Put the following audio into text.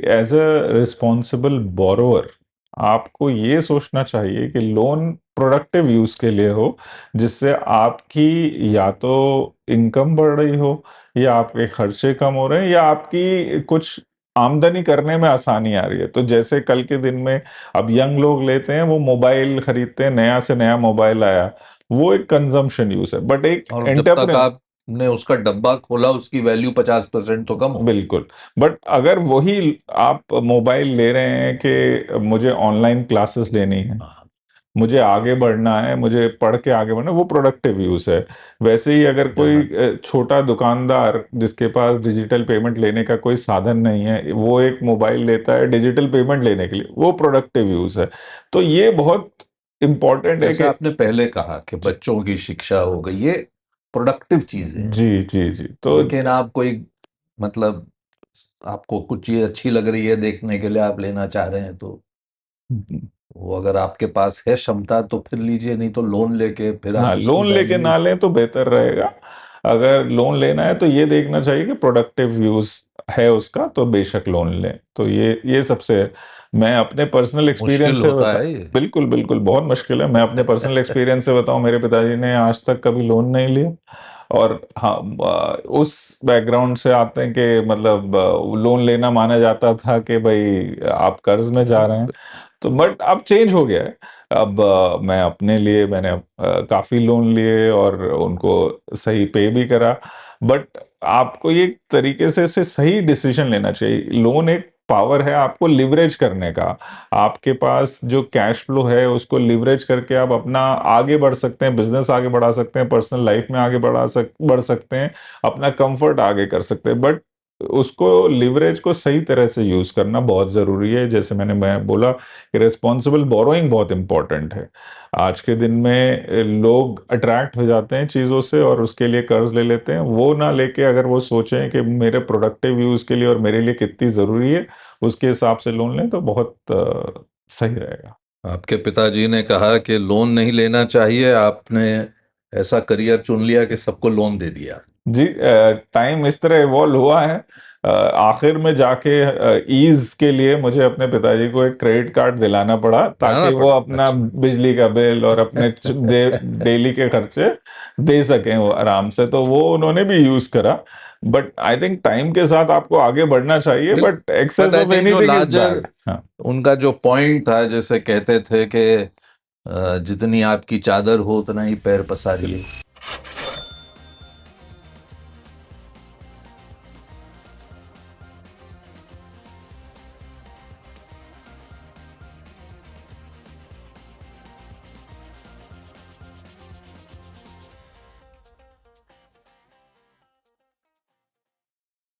As a responsible borrower आपको ये सोचना चाहिए कि लोन प्रोडक्टिव यूज के लिए हो, जिससे आपकी या तो इनकम बढ़ रही हो, या आपके खर्चे कम हो रहे हैं, या आपकी कुछ आमदनी करने में आसानी आ रही है। तो जैसे कल के दिन में अब यंग लोग लेते हैं, वो मोबाइल खरीदते हैं, नया से नया मोबाइल आया, वो एक कंजम्पशन यूज है। बट एक और जब तक एंटरप्रेन्योर, आपने उसका डब्बा खोला उसकी वैल्यू 50% तो कम हो। बिल्कुल। बट अगर वही आप मोबाइल ले रहे हैं कि मुझे ऑनलाइन क्लासेस लेनी है, हाँ, मुझे आगे बढ़ना है, मुझे पढ़ के आगे बढ़ना है, वो प्रोडक्टिव यूज है। वैसे ही अगर कोई जहाँ छोटा दुकानदार जिसके पास डिजिटल पेमेंट लेने का कोई साधन नहीं है, वो एक मोबाइल लेता है डिजिटल पेमेंट लेने के लिए, वो प्रोडक्टिव यूज है। तो ये बहुत इंपॉर्टेंट है जैसे कि आपने पहले कहा कि जी बच्चों की शिक्षा हो गई, ये प्रोडक्टिव चीजें हैं। जी जी जी। तो लेकिन आप कोई, मतलब आपको कुछ चीज अच्छी लग रही है देखने के लिए, आप लेना चाह रहे हैं, तो वो अगर आपके पास है क्षमता तो फिर लीजिए, नहीं तो लोन लेके फिर हाँ, आप उसकी लोन लेके वैल्यू। ना लें तो बेहतर रहेगा। अगर लोन लेना है तो ये देखना चाहिए कि प्रोडक्टिव यूज है उसका, तो बेशक लोन लें। तो ये सबसे, मैं अपने पर्सनल एक्सपीरियंस मुश्किल से होता बता, है ये। बिल्कुल बिल्कुल बहुत मुश्किल है। मैं अपने पर्सनल एक्सपीरियंस से बताऊं, मेरे पिताजी ने आज तक कभी लोन नहीं लिया। और हाँ, उस बैकग्राउंड से आते हैं कि मतलब लोन लेना माना जाता था कि भाई आप कर्ज में जा रहे हैं। तो बट अब चेंज हो गया है। अब मैं अपने लिए मैंने काफी लोन लिए और उनको सही पे भी करा। बट आपको ये तरीके से इसे सही डिसीजन लेना चाहिए। लोन एक पावर है आपको लिवरेज करने का। आपके पास जो कैश फ्लो है उसको लिवरेज करके आप अपना आगे बढ़ सकते हैं, बिजनेस आगे बढ़ा सकते हैं, पर्सनल लाइफ में आगे बढ़ सकते हैं, अपना कंफर्ट आगे कर सकते हैं। बट उसको लिवरेज को सही तरह से यूज करना बहुत जरूरी है। जैसे मैं बोला कि रिस्पॉन्सिबल बोरोइंग बहुत इंपॉर्टेंट है। आज के दिन में लोग अट्रैक्ट हो जाते हैं चीजों से और उसके लिए कर्ज ले लेते हैं। वो ना लेके अगर वो सोचें कि मेरे प्रोडक्टिव यूज के लिए और मेरे लिए कितनी जरूरी है, उसके हिसाब से लोन लें तो बहुत सही रहेगा। आपके पिताजी ने कहा कि लोन नहीं लेना चाहिए, आपने ऐसा करियर चुन लिया कि सबको लोन दे दिया। जी, टाइम इस तरह इवॉल्व हुआ है। आखिर में जाके ईज के लिए मुझे अपने पिताजी को एक क्रेडिट कार्ड दिलाना पड़ा, दिलाना ताकि वो पड़ा, अपना अच्छा। बिजली का बिल और अपने डेली के खर्चे दे सकें वो आराम से। तो वो उन्होंने भी यूज करा। बट आई थिंक टाइम के साथ आपको आगे बढ़ना चाहिए, but but excess I of think जो एनीथिंग इज लार्जर बैड। हाँ उनका जो पॉइंट था, जैसे कहते थे कि जितनी आपकी चादर हो उतना ही पैर पसारिए।